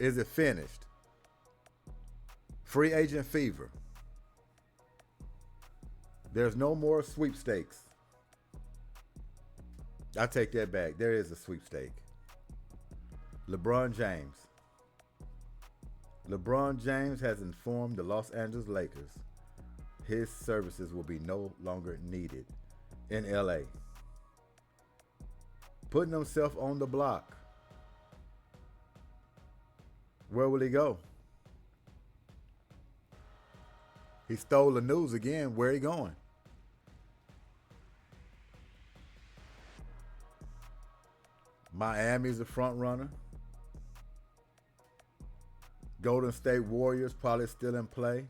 Is it finished? Free agent fever. There's no more sweepstakes. I take that back. There is a sweepstake. LeBron James. LeBron James has informed the Los Angeles Lakers his services will be no longer needed in LA. Putting himself on the block. Where will he go? He stole the news again. Where he going? Miami's the front runner. Golden State Warriors probably still in play.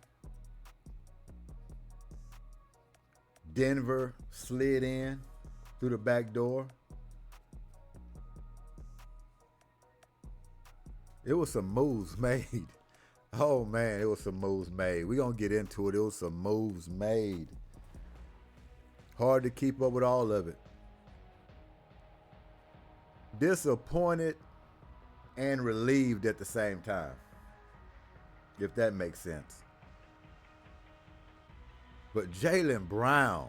Denver slid in through the back door. It was some moves made. Oh, man, it was some moves made. We're going to get into it. It was some moves made. Hard to keep up with all of it. Disappointed and relieved at the same time, if that makes sense. But Jaylen Brown,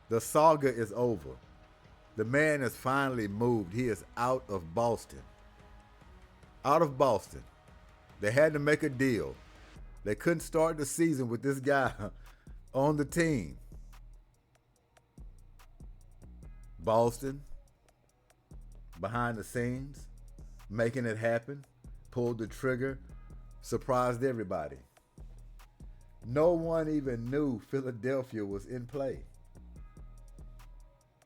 the saga is over. The man has finally moved. He is out of Boston. Out of Boston. They had to make a deal. They couldn't start the season with this guy on the team. Boston, behind the scenes, making it happen, pulled the trigger, surprised everybody. No one even knew Philadelphia was in play.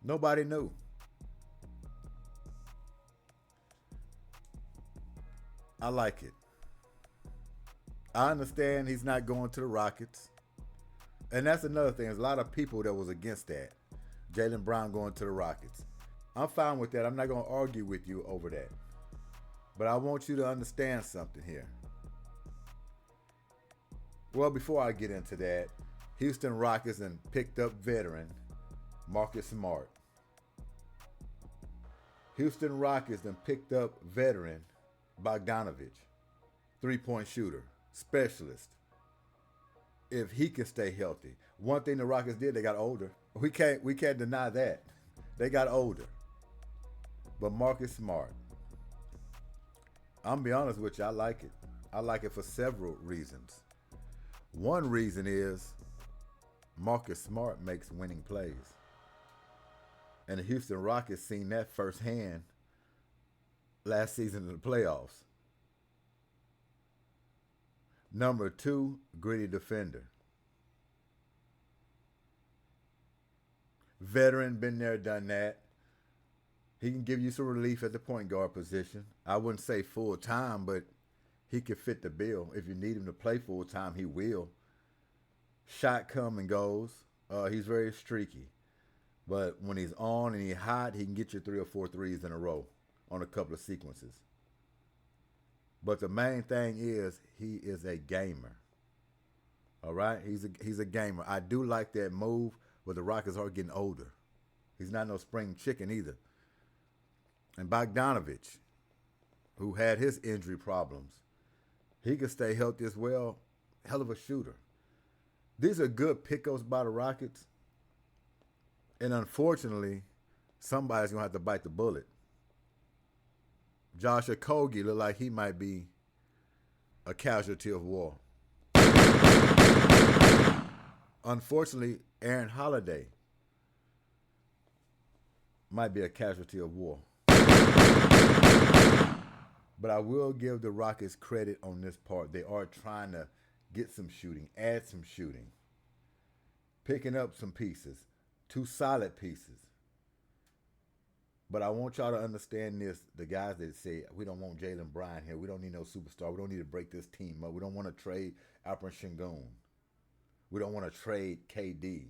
Nobody knew. I like it. I understand he's not going to the Rockets. And that's another thing. There's a lot of people that was against that. Jaylen Brown going to the Rockets. I'm fine with that. I'm not going to argue with you over that. But I want you to understand something here. Well, before I get into that, Houston Rockets and picked up veteran Marcus Smart. Houston Rockets and picked up veteran Bogdanovich, three-point shooter, specialist. If he can stay healthy. One thing the Rockets did, they got older. We can't deny that. They got older. But Marcus Smart, I'm gonna be honest with you, I like it. I like it for several reasons. One reason is Marcus Smart makes winning plays. And the Houston Rockets seen that firsthand last season in the playoffs. Number two, gritty defender. Veteran, been there, done that. He can give you some relief at the point guard position. I wouldn't say full time, but he can fit the bill. If you need him to play full time, he will. Shot come and goes. He's very streaky. But when he's on and he's hot, he can get you 3 or 4 threes in a row on a couple of sequences. But the main thing is he is a gamer. All right? He's a gamer. I do like that move, but the Rockets are getting older. He's not no spring chicken either. And Bogdanovich, who had his injury problems, he could stay healthy as well. Hell of a shooter. These are good pickups by the Rockets. And unfortunately, somebody's going to have to bite the bullet. Josh Okogie look like he might be a casualty of war. Unfortunately, Aaron Holiday might be a casualty of war. But I will give the Rockets credit on this part. They are trying to get some shooting, add some shooting, picking up some pieces, 2 solid pieces. But I want y'all to understand this. The guys that say, we don't want Jaylen Brown here. We don't need no superstar. We don't need to break this team up. We don't want to trade Alperen Sengun. We don't want to trade KD.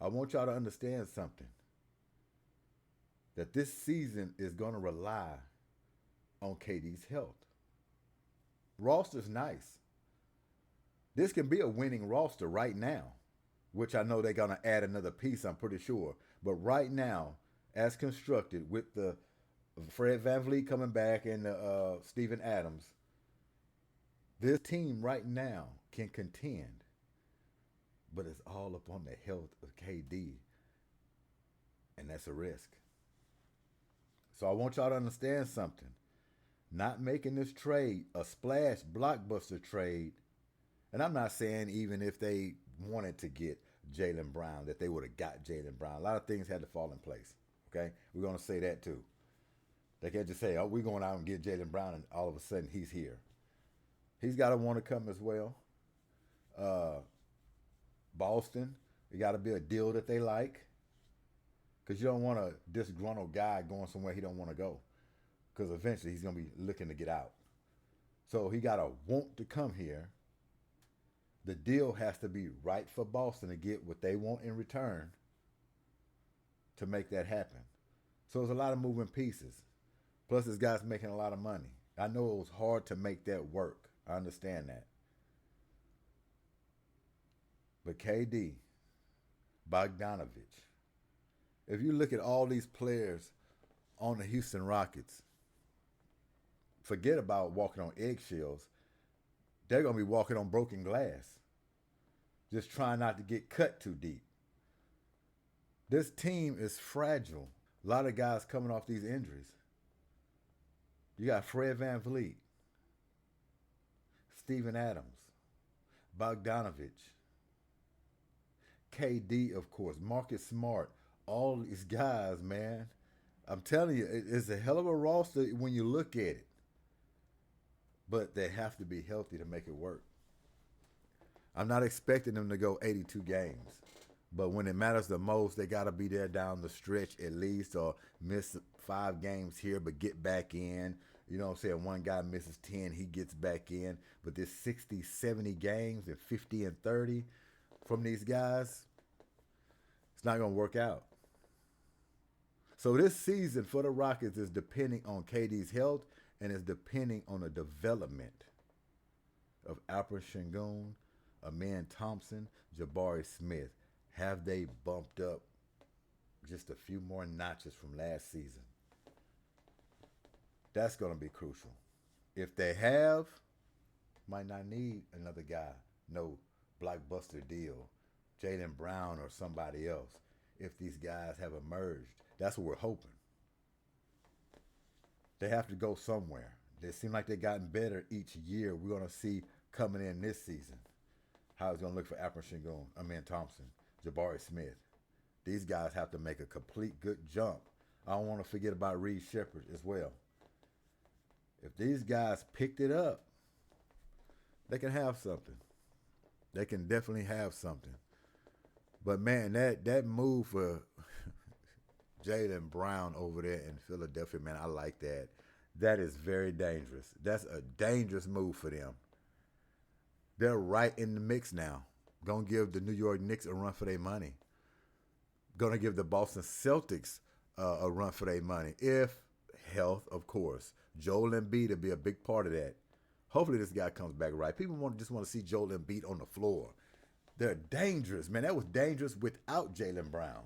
I want y'all to understand something. That this season is going to rely on KD's health. Roster's nice. This can be a winning roster right now, which I know they're going to add another piece, I'm pretty sure. But right now, as constructed with the Fred VanVleet coming back and Steven Adams. This team right now can contend, but it's all up on the health of KD, and that's a risk. So I want y'all to understand something. Not making this trade a splash blockbuster trade, and I'm not saying even if they wanted to get Jaylen Brown that they would have got Jaylen Brown. A lot of things had to fall in place. Okay, we're gonna say that too. They can't just say, "Oh, we're going out and get Jaylen Brown," and all of a sudden he's here. He's got to want to come as well. Uh, Boston, it got to be a deal that they like, because you don't want a disgruntled guy going somewhere he don't want to go, because eventually he's gonna be looking to get out. So he got to want to come here. The deal has to be right for Boston to get what they want in return to make that happen. So there's a lot of moving pieces. Plus, this guy's making a lot of money. I know it was hard to make that work. I understand that. But KD, Bogdanovich, if you look at all these players on the Houston Rockets, forget about walking on eggshells. They're going to be walking on broken glass, just trying not to get cut too deep. This team is fragile. A lot of guys coming off these injuries. You got Fred VanVleet, Steven Adams, Bogdanovich, KD, of course, Marcus Smart, all these guys, man. I'm telling you, it's a hell of a roster when you look at it. But they have to be healthy to make it work. I'm not expecting them to go 82 games. But when it matters the most, they got to be there down the stretch at least, or miss 5 games here but get back in. You know what I'm saying? One guy misses 10, he gets back in. But this 60, 70 games and 50 and 30 from these guys, it's not going to work out. So this season for the Rockets is depending on KD's health, and is depending on the development of Alperen Sengun, Amen Thompson, Jabari Smith. Have they bumped up just a few more notches from last season? That's going to be crucial. If they have, might not need another guy. No blockbuster deal. Jaylen Brown or somebody else. If these guys have emerged, that's what we're hoping. They have to go somewhere. They seem like they've gotten better each year. We're going to see coming in this season how it's going to look for Alperen Sengun, Amen Thompson, Jabari Smith. These guys have to make a complete good jump. I don't want to forget about Reed Shepherd as well. If these guys picked it up, they can have something. They can definitely have something. But man, that move for Jaylen Brown over there in Philadelphia, man, I like that. That is very dangerous. That's a dangerous move for them. They're right in the mix now. Gonna give the New York Knicks a run for their money. Gonna give the Boston Celtics a run for their money. If health, of course. Joel Embiid will be a big part of that. Hopefully this guy comes back right. People just want to see Joel Embiid on the floor. They're dangerous, man. That was dangerous without Jaylen Brown.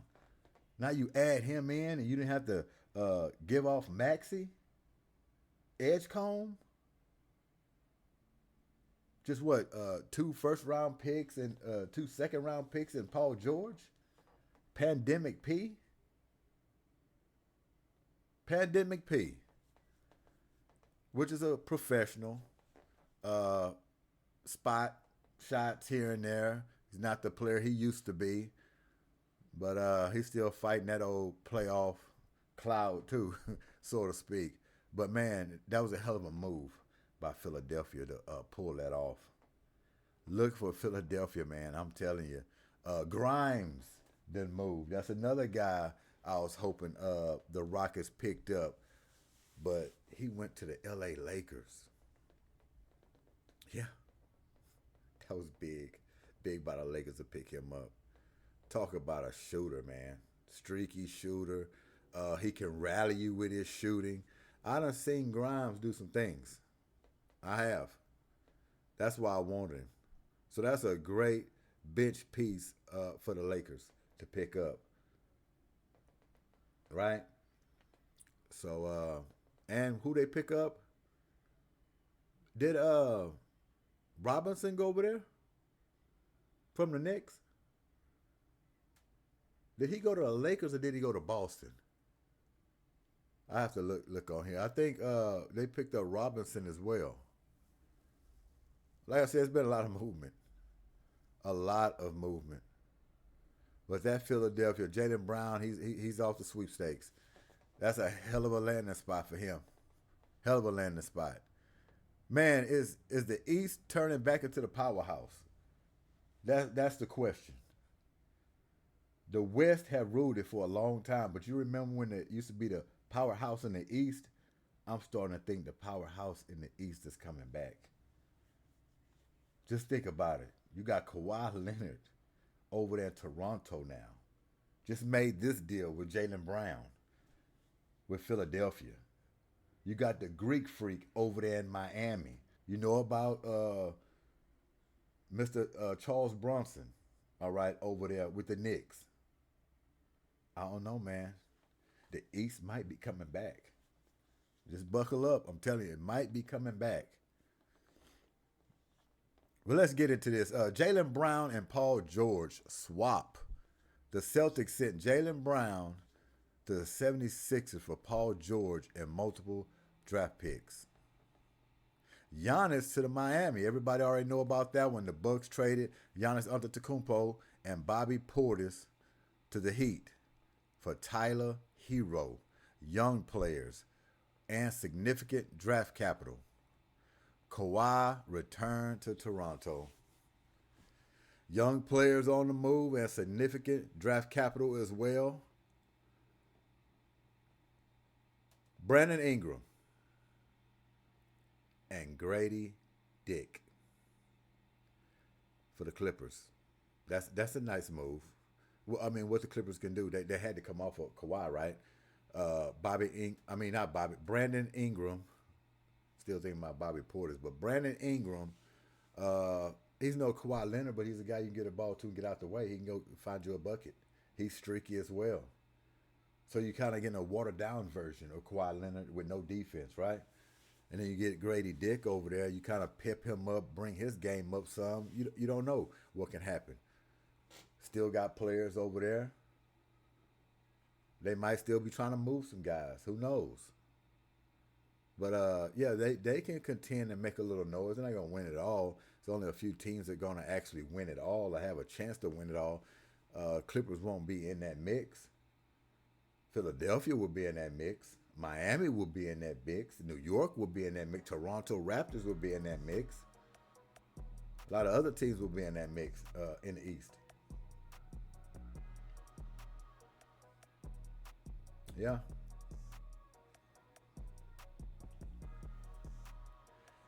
Now you add him in, and you didn't have to give off Maxey, Edgecombe. Just what, 2 first-round picks and 2 second-round picks and Paul George? Pandemic P? Pandemic P, which is a professional, spot shots here and there. He's not the player he used to be, but he's still fighting that old playoff cloud too, so to speak. But man, that was a hell of a move by Philadelphia to pull that off. Look for Philadelphia, man. I'm telling you. Grimes didn't move. That's another guy I was hoping the Rockets picked up, but he went to the L.A. Lakers. Yeah, that was big. Big by the Lakers to pick him up. Talk about a shooter, man. Streaky shooter. He can rally you with his shooting. I done seen Grimes do some things. I have. That's why I wanted him. So that's a great bench piece for the Lakers to pick up. Right? So and who they pick up? Did Robinson go over there from the Knicks? Did he go to the Lakers or did he go to Boston? I have to look on here. I think they picked up Robinson as well. Like I said, it's been a lot of movement. A lot of movement. But that Philadelphia, Jaylen Brown, he's off the sweepstakes. That's a hell of a landing spot for him. Hell of a landing spot. Man, is the East turning back into the powerhouse? That's the question. The West have ruled it for a long time, but you remember when it used to be the powerhouse in the East? I'm starting to think the powerhouse in the East is coming back. Just think about it. You got Kawhi Leonard over there in Toronto now. Just made this deal with Jaylen Brown with Philadelphia. You got the Greek freak over there in Miami. You know about Mr. Charles Bronson, all right, over there with the Knicks. I don't know, man. The East might be coming back. Just buckle up. I'm telling you, it might be coming back. Well, let's get into this. Jaylen Brown and Paul George swap. The Celtics sent Jaylen Brown to the 76ers for Paul George and multiple draft picks. Giannis to the Miami. Everybody already know about that one. The Bucks traded Giannis Antetokounmpo and Bobby Portis to the Heat for Tyler Hero, young players, and significant draft capital. Kawhi returned to Toronto. Young players on the move and significant draft capital as well. Brandon Ingram and Grady Dick for the Clippers. That's a nice move. Well, I mean, what the Clippers can do, they had to come off of Kawhi, right? Brandon Ingram. Still thinking about Bobby Portis, but Brandon Ingram, he's no Kawhi Leonard, but he's a guy you can get a ball to and get out the way. He can go find you a bucket. He's streaky as well. So you kind of getting a watered down version of Kawhi Leonard with no defense, right? And then you get Grady Dick over there. You kind of pep him up, bring his game up some. You don't know what can happen. Still got players over there. They might still be trying to move some guys. Who knows? But yeah, they can contend and make a little noise. They're not gonna win it all. There's only a few teams that are gonna actually win it all or have a chance to win it all. Clippers won't be in that mix. Philadelphia will be in that mix. Miami will be in that mix. New York will be in that mix. Toronto Raptors will be in that mix. A lot of other teams will be in that mix in the East. Yeah.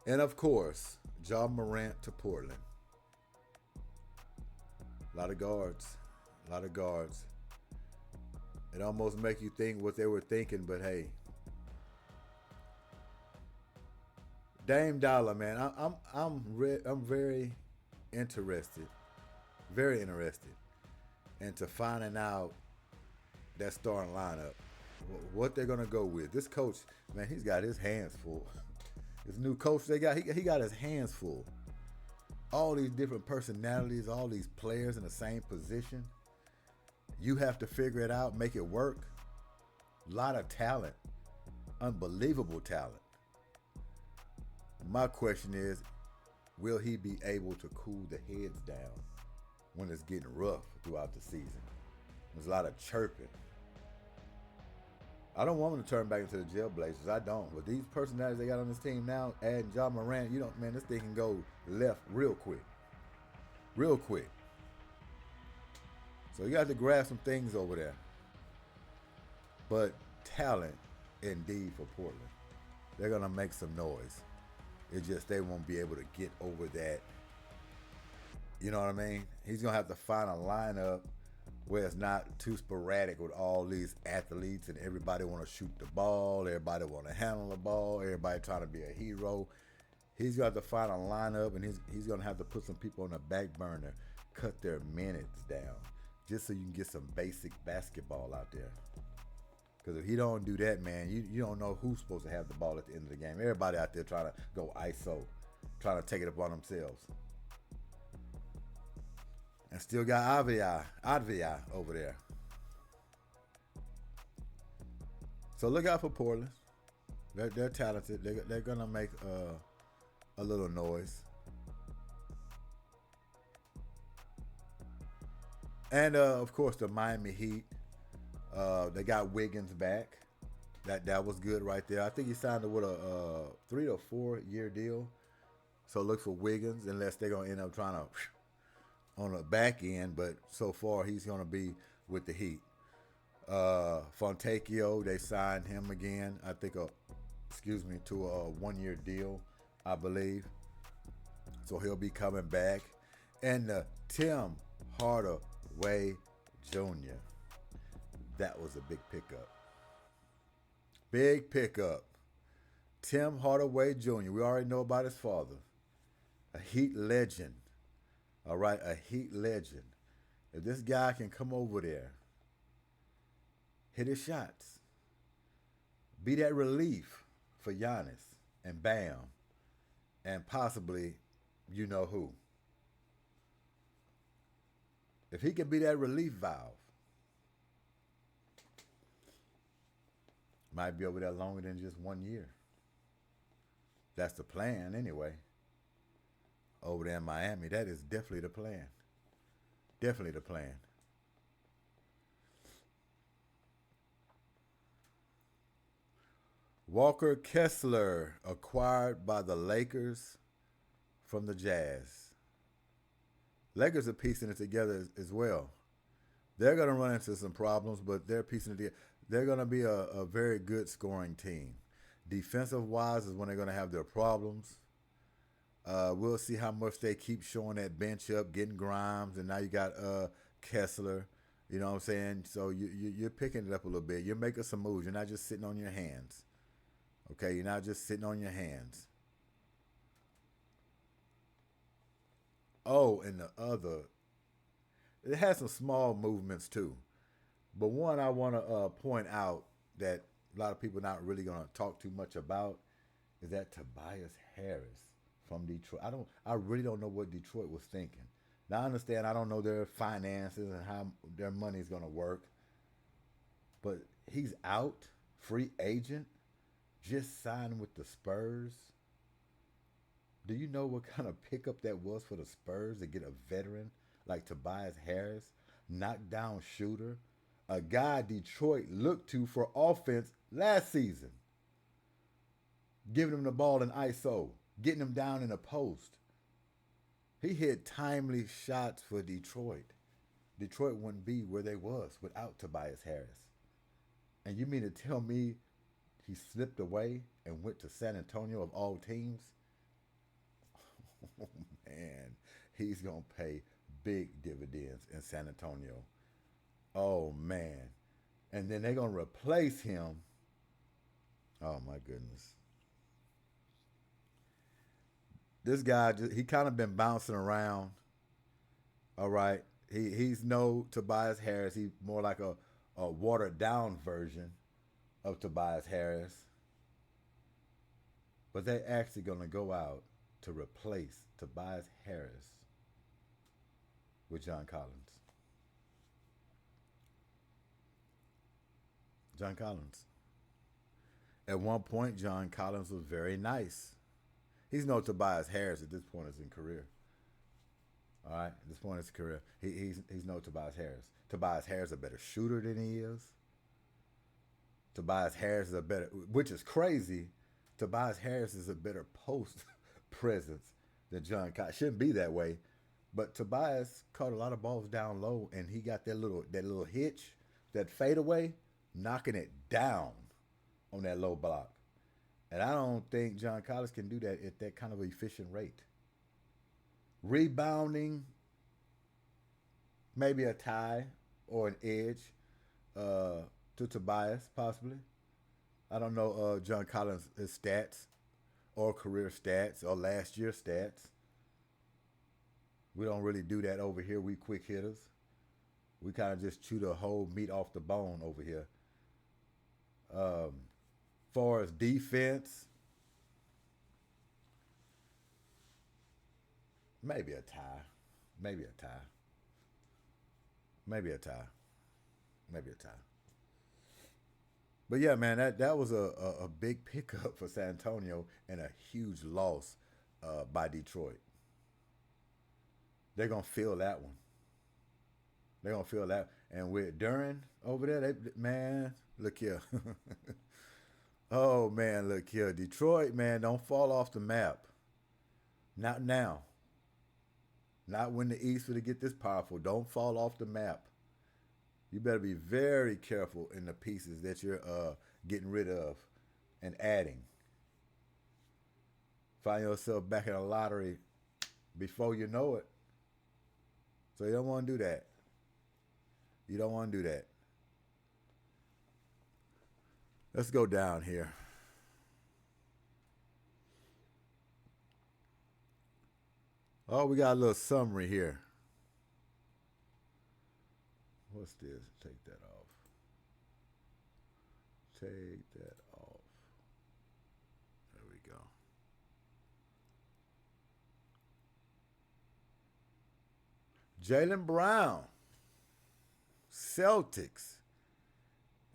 And of course, Ja Morant to Portland. A lot of guards. A lot of guards. It almost makes you think what they were thinking, but hey. Dame Dollar, man. I'm very interested. Very interested into finding out that starting lineup. What they're gonna go with. This coach, man, he's got his hands full. This new coach they got, he got his hands full. All these different personalities, all these players in the same position. You have to figure it out, make it work. A lot of talent. Unbelievable talent. My question is, will he be able to cool the heads down when it's getting rough throughout the season? There's a lot of chirping. I don't want him to turn back into the Jailblazers. I don't. But these personalities they got on this team now, adding Ja Morant, man, this thing can go left real quick. Real quick. So you have to grab some things over there. But talent, indeed, for Portland. They're going to make some noise. It's just they won't be able to get over that. You know what I mean? He's going to have to find a lineup where it's not too sporadic with all these athletes and everybody want to shoot the ball, everybody want to handle the ball, everybody trying to be a hero. He's going to have to find a lineup, and he's going to have to put some people on the back burner, cut their minutes down, just so you can get some basic basketball out there. Because if he don't do that, man, you don't know who's supposed to have the ball at the end of the game. Everybody out there trying to go ISO, trying to take it upon themselves. And still got Advia over there. So look out for Portland. They're talented. They're going to make a little noise. And, of course, the Miami Heat. They got Wiggins back. That was good right there. I think he signed with a 3 or 4 year deal. So look for Wiggins, unless they're going to end up trying to on the back end. But so far, he's going to be with the Heat. Fontecchio, they signed him again. I think, to a 1 year deal, I believe. So he'll be coming back. And Tim Hardaway Jr., that was a big pickup. Big pickup. Tim Hardaway Jr., we already know about his father. A Heat legend. All right, a Heat legend. If this guy can come over there, hit his shots, be that relief for Giannis and Bam, and possibly you know who. If he can be that relief valve, might be over there longer than just 1 year. That's the plan anyway. Over there in Miami, that is definitely the plan. Definitely the plan. Walker Kessler acquired by the Lakers from the Jazz. Lakers are piecing it together as well. They're going to run into some problems, but they're piecing it together. They're going to be a very good scoring team. Defensive-wise is when they're going to have their problems. We'll see how much they keep showing that bench up, getting Grimes, and now you got Kessler. You know what I'm saying? So you're picking it up a little bit. You're making some moves. You're not just sitting on your hands. Okay, you're not just sitting on your hands. Oh, and the other, it has some small movements too. But one I want to point out that a lot of people not really going to talk too much about is that Tobias Harris from Detroit. I really don't know what Detroit was thinking. Now I understand I don't know their finances and how their money is going to work. But he's out, free agent, just signed with the Spurs. Do you know what kind of pickup that was for the Spurs to get a veteran like Tobias Harris, knockdown shooter, a guy Detroit looked to for offense last season, giving him the ball in ISO, getting him down in a post. He hit timely shots for Detroit. Detroit wouldn't be where they was without Tobias Harris. And you mean to tell me he slipped away and went to San Antonio of all teams? Oh, man, he's going to pay big dividends in San Antonio. Oh, man. And then they're going to replace him. Oh, my goodness. This guy, he kind of been bouncing around. All right. He's no Tobias Harris. He's more like a watered down version of Tobias Harris. But they're actually going to go out to replace Tobias Harris with John Collins. John Collins. At one point, John Collins was very nice. He's no Tobias Harris at this point in his career. All right, at this point in his career, he's no Tobias Harris. Tobias Harris is a better shooter than he is. Tobias Harris is a better, which is crazy. Tobias Harris is a better post presence than John Collins. Shouldn't be that way, but Tobias caught a lot of balls down low, and he got that little hitch, that fadeaway, knocking it down on that low block. And I don't think John Collins can do that at that kind of efficient rate. Rebounding, maybe a tie or an edge to Tobias, possibly. I don't know John Collins' his stats or career stats or last year's stats. We don't really do that over here. We quick hitters. We kind of just chew the whole meat off the bone over here. Far as defense, maybe a tie. Maybe a tie. Maybe a tie. Maybe a tie. But yeah, man, that was a big pickup for San Antonio and a huge loss by Detroit. They're gonna feel that one. They're gonna feel that. And with Duran over there, man, look here. Oh man, look here, Detroit, man, don't fall off the map. Not now. Not when the East will get this powerful. Don't fall off the map. You better be very careful in the pieces that you're getting rid of and adding. Find yourself back in a lottery before you know it. So you don't want to do that. You don't want to do that. Let's go down here. Oh, we got a little summary here. What's this? Take that off. Take that off. There we go. Jaylen Brown, Celtics.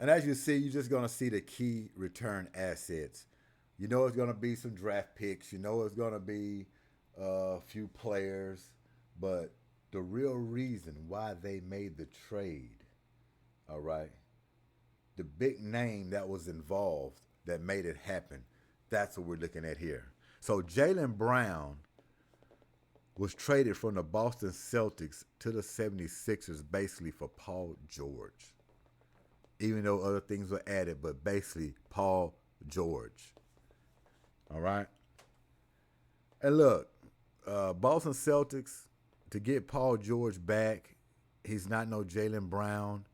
And as you see, you're just going to see the key return assets. You know it's going to be some draft picks. You know it's going to be a few players. But the real reason why they made the trade, all right, the big name that was involved that made it happen, that's what we're looking at here. So Jaylen Brown was traded from the Boston Celtics to the 76ers basically for Paul George. Even though other things were added, but basically Paul George. All right? And look, Boston Celtics, to get Paul George back, he's not no Jaylen Brown,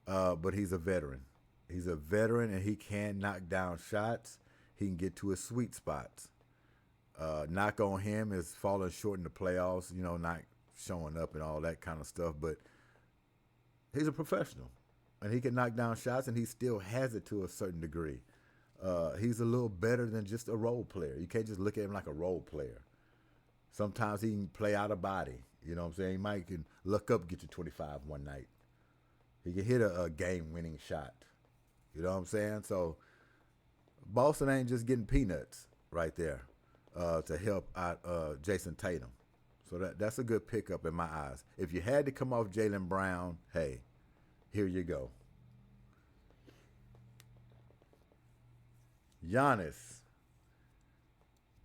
but he's a veteran. He's a veteran, and he can knock down shots. He can get to his sweet spots. Knock on him is falling short in the playoffs, you know, not showing up and all that kind of stuff. But he's a professional, and he can knock down shots, and he still has it to a certain degree. He's a little better than just a role player. You can't just look at him like a role player. Sometimes he can play out of body. You know what I'm saying? He might can look up, get you 25 one night. He can hit a game-winning shot. You know what I'm saying? So Boston ain't just getting peanuts right there to help out Jason Tatum. So that's a good pickup in my eyes. If you had to come off Jaylen Brown, hey, here you go. Giannis.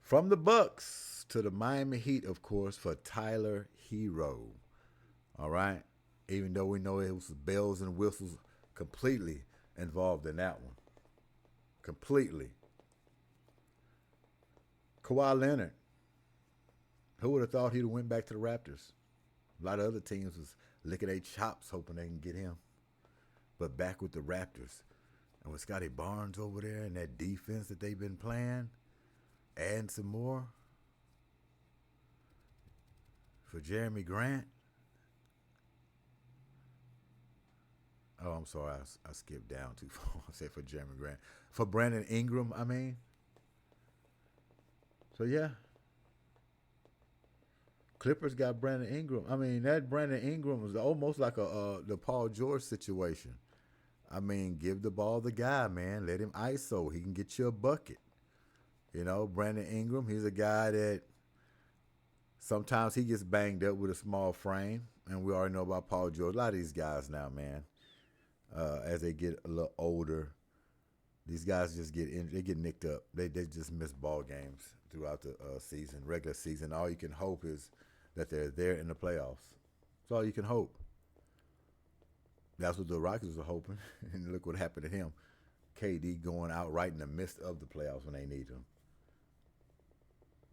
From the Bucks to the Miami Heat, of course, for Tyler Hero. All right? Even though we know it was bells and whistles completely involved in that one. Completely. Kawhi Leonard. Who would have thought he'd have went back to the Raptors? A lot of other teams was licking their chops hoping they can get him. But back with the Raptors. And with Scotty Barnes over there and that defense that they've been playing, adding some more for Jeremy Grant. Oh, I'm sorry. I skipped down too far. I said for Jeremy Grant. For Brandon Ingram, I mean. So, yeah. Clippers got Brandon Ingram. I mean, that Brandon Ingram was almost like the Paul George situation. I mean, give the ball to the guy, man. Let him ISO. He can get you a bucket. You know, Brandon Ingram, he's a guy that sometimes he gets banged up with a small frame. And we already know about Paul George. A lot of these guys now, man, as they get a little older, these guys just they get nicked up. They just miss ball games throughout the season, regular season. All you can hope is that they're there in the playoffs. That's all you can hope. That's what the Rockets were hoping. And look what happened to him. KD going out right in the midst of the playoffs when they need him.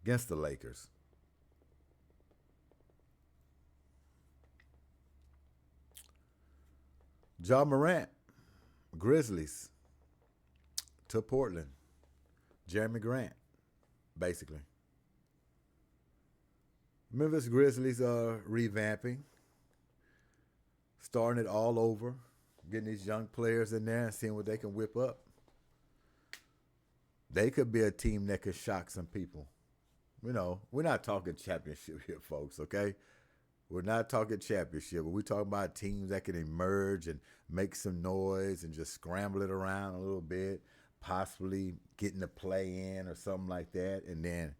Against the Lakers. Ja Morant, Grizzlies to Portland. Jeremy Grant, basically. Memphis Grizzlies are revamping, starting it all over, getting these young players in there and seeing what they can whip up. They could be a team that could shock some people. You know, we're not talking championship here, folks, okay? We're not talking championship, but we're talking about teams that can emerge and make some noise and just scramble it around a little bit, possibly getting a play in or something like that, and then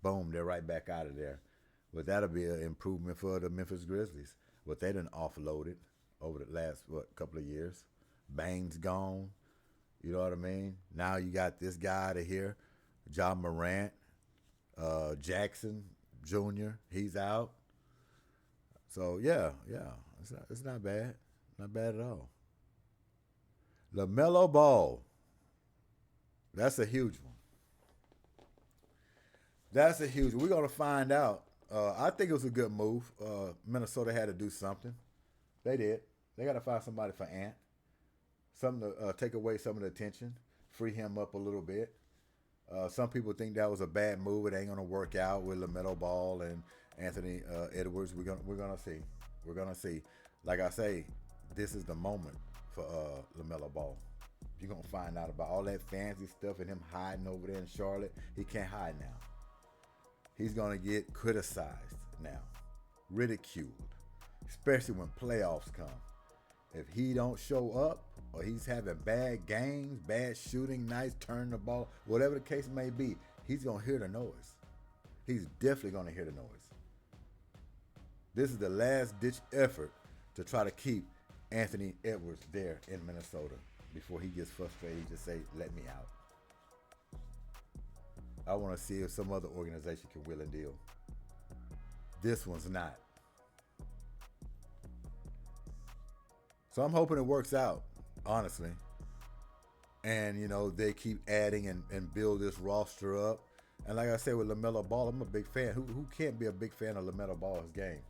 boom, they're right back out of there. But that'll be an improvement for the Memphis Grizzlies. What they done offloaded over the last couple of years. Bane's gone. You know what I mean? Now you got this guy out of here, John Morant, Jackson Jr. He's out. So yeah, it's not bad, not bad at all. LaMelo Ball, that's a huge one. That's a huge one. We're gonna find out. I think it was a good move. Minnesota had to do something. They did. They got to find somebody for Ant, something to take away some of the attention, free him up a little bit. Some people think that was a bad move. It ain't gonna work out with LaMelo Ball and Anthony Edwards. We're gonna see. We're gonna see. Like I say, this is the moment for LaMelo Ball. You're gonna find out about all that fancy stuff and him hiding over there in Charlotte. He can't hide now. He's gonna get criticized now, ridiculed, especially when playoffs come. If he don't show up or he's having bad games, bad shooting nights, turning the ball, whatever the case may be, he's going to hear the noise. He's definitely going to hear the noise. This is the last-ditch effort to try to keep Anthony Edwards there in Minnesota before he gets frustrated. He just say, let me out. I want to see if some other organization can will and deal. This one's not. So I'm hoping it works out, honestly. And, you know, they keep adding and build this roster up. And like I said, with LaMelo Ball, I'm a big fan. Who can't be a big fan of LaMelo Ball's game?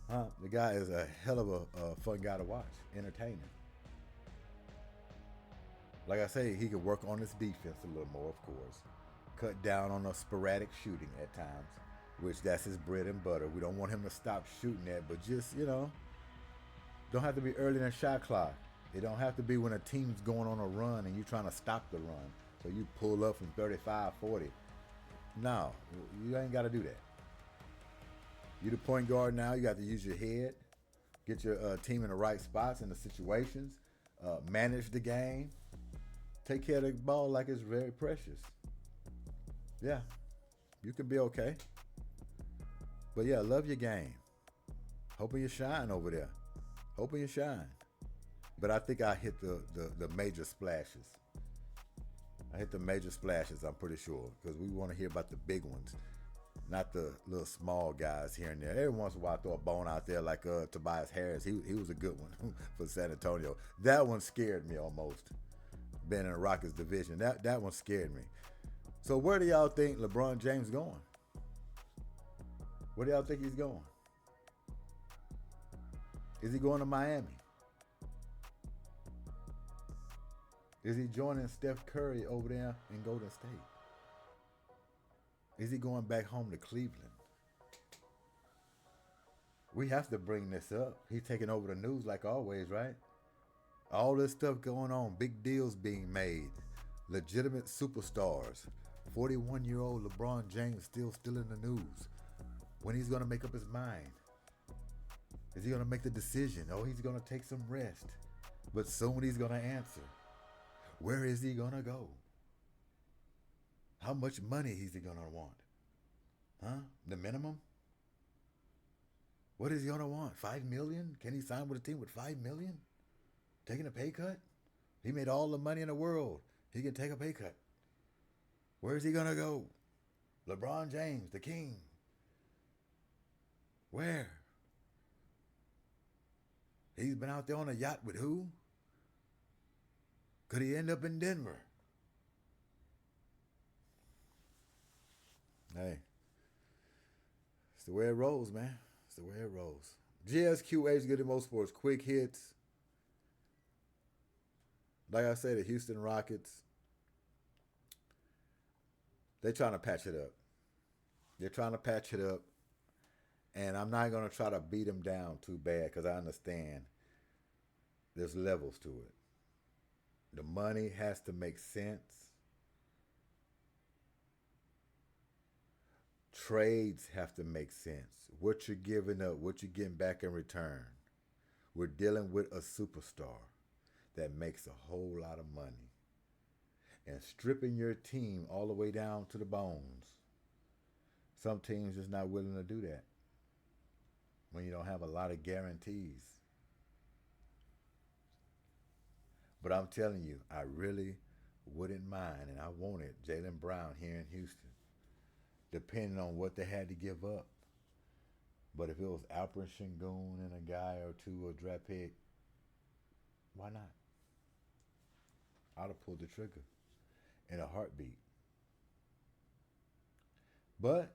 Huh? The guy is a hell of a fun guy to watch, entertaining. Like I say, he can work on his defense a little more, of course. Cut down on the sporadic shooting at times, which that's his bread and butter. We don't want him to stop shooting that, but just, you know, don't have to be early in the shot clock. It don't have to be when a team's going on a run and you're trying to stop the run. So you pull up from 35, 40. No, you ain't got to do that. You're the point guard now. You got to use your head, get your team in the right spots and the situations, manage the game, take care of the ball like it's very precious. Yeah, you can be okay. But yeah, love your game. Hoping you shine over there. Hoping you shine. But I think I hit the major splashes. I hit the major splashes, I'm pretty sure, because we want to hear about the big ones, not the little small guys here and there. Every once in a while, I throw a bone out there like Tobias Harris. He was a good one for San Antonio. That one scared me almost, being in the Rockets division. That one scared me. So where do y'all think LeBron James going? Where do y'all think he's going? Is he going to Miami? Is he joining Steph Curry over there in Golden State? Is he going back home to Cleveland? We have to bring this up. He's taking over the news like always, right? All this stuff going on, big deals being made, legitimate superstars. 41-year-old LeBron James still in the news. When he's going to make up his mind? Is he going to make the decision? Oh, he's going to take some rest. But soon he's going to answer. Where is he going to go? How much money is he going to want? Huh? The minimum? What is he going to want? $5 million? Can he sign with a team with $5 million? Taking a pay cut? He made all the money in the world. He can take a pay cut. Where is he going to go? LeBron James, the king. Where? He's been out there on a yacht with who? Could he end up in Denver? Hey, it's the way it rolls, man. It's the way it rolls. G.S.Q.H, Goodymo Sports, quick hits. Like I said, the Houston Rockets, they're trying to patch it up. They're trying to patch it up. And I'm not going to try to beat them down too bad because I understand there's levels to it. The money has to make sense. Trades have to make sense. What you're giving up, what you're getting back in return. We're dealing with a superstar that makes a whole lot of money. And stripping your team all the way down to the bones. Some teams just not willing to do that when you don't have a lot of guarantees. But I'm telling you, I really wouldn't mind, and I wanted Jaylen Brown here in Houston, depending on what they had to give up. But if it was Alperen Sengun and a guy or two, a draft pick, why not? I'd have pulled the trigger in a heartbeat. But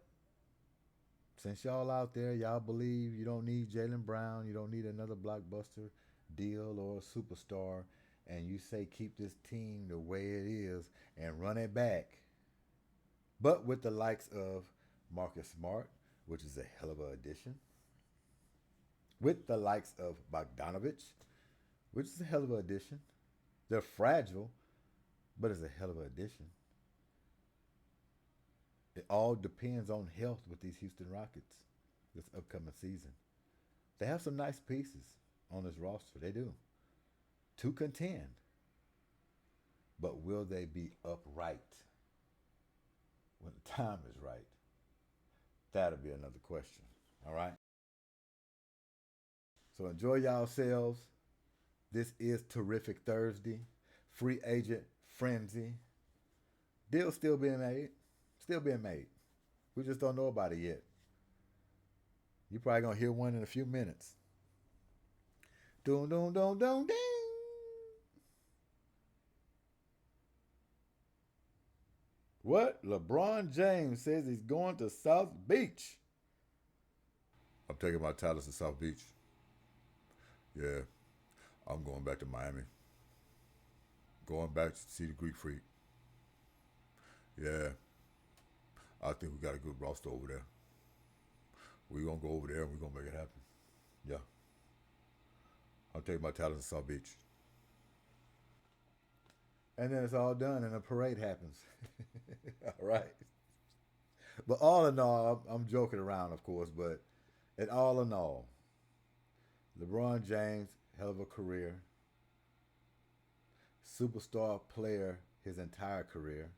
since y'all out there, y'all believe you don't need Jaylen Brown, you don't need another blockbuster deal or a superstar, and you say keep this team the way it is and run it back. But with the likes of Marcus Smart, which is a hell of an addition, with the likes of Bogdanovich, which is a hell of an addition. They're fragile, but it's a hell of an addition. It all depends on health with these Houston Rockets this upcoming season. They have some nice pieces on this roster. They do. To contend. But will they be upright when the time is right? That'll be another question. All right? So enjoy yourselves. This is Terrific Thursday. Free agent frenzy. Deal still being made. Still being made. We just don't know about it yet. You're probably going to hear one in a few minutes. Doom, doom, doom, doom, ding. What? LeBron James says he's going to South Beach. I'm taking my talents to South Beach. Yeah, I'm going back to Miami. Going back to see the Greek Freak. Yeah, I think we got a good roster over there. We're going to go over there and we're going to make it happen. Yeah. I'll take my talents to South Beach. And then it's all done and a parade happens. All right. But all in all, I'm joking around, of course, but all in all, LeBron James, hell of a career. Superstar player his entire career.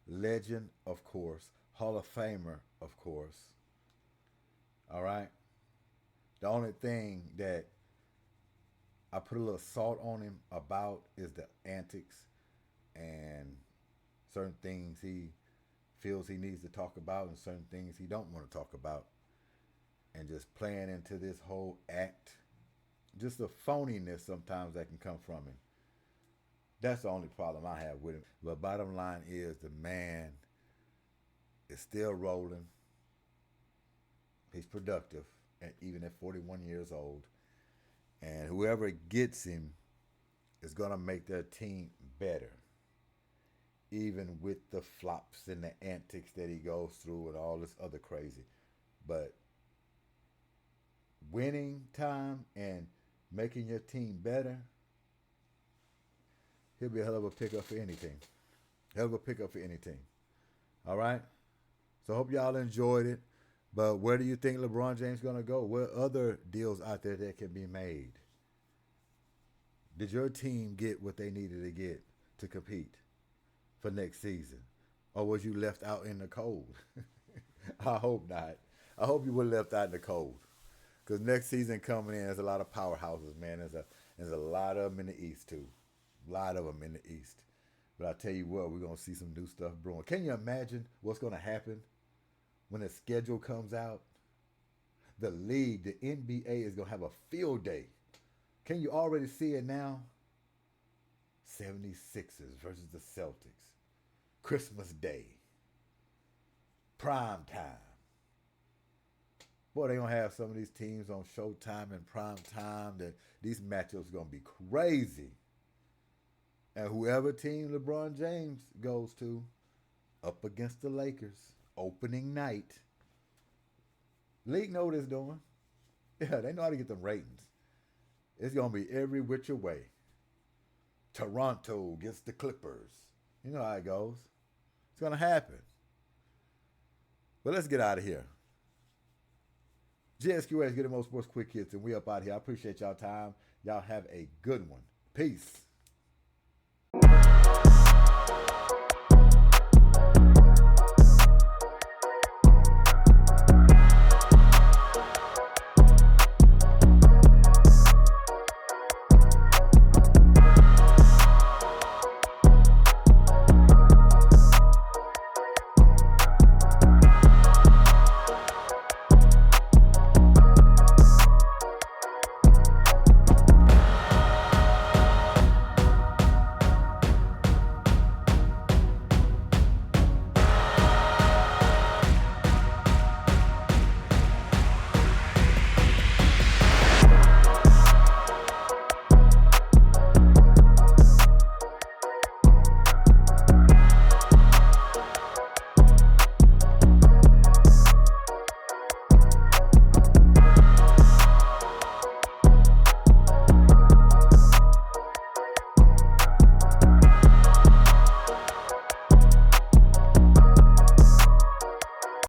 Legend, of course. Hall of Famer, of course. All right? The only thing that I put a little salt on him about is the antics and certain things he feels he needs to talk about and certain things he don't want to talk about. And just playing into this whole act. Just the phoniness sometimes that can come from him. That's the only problem I have with him. But bottom line is the man is still rolling. He's productive, and even at 41 years old. And whoever gets him is going to make their team better. Even with the flops and the antics that he goes through and all this other crazy. But winning time and making your team better, he'll be a hell of a pickup for anything. Hell of a pickup for any team. All right? So I hope y'all enjoyed it. But where do you think LeBron James is going to go? What other deals out there that can be made? Did your team get what they needed to get to compete for next season? Or was you left out in the cold? I hope not. I hope you were left out in the cold. Because next season coming in, there's a lot of powerhouses, man. There's a lot of them in the East, too. A lot of them in the East. But I tell you what, we're going to see some new stuff brewing. Can you imagine what's going to happen when the schedule comes out? The league, the NBA is going to have a field day. Can you already see it now? 76ers versus the Celtics. Christmas Day. Prime time. Boy, they're going to have some of these teams on Showtime and prime time. That these matchups are going to be crazy. And whoever team LeBron James goes to, up against the Lakers, opening night. League know what it's doing. Yeah, they know how to get them ratings. It's going to be every which way. Toronto gets the Clippers. You know how it goes. It's going to happen. But let's get out of here. G.S.Q.H, Get the Most Sports Quick Hits, and we up out here. I appreciate y'all time. Y'all have a good one. Peace.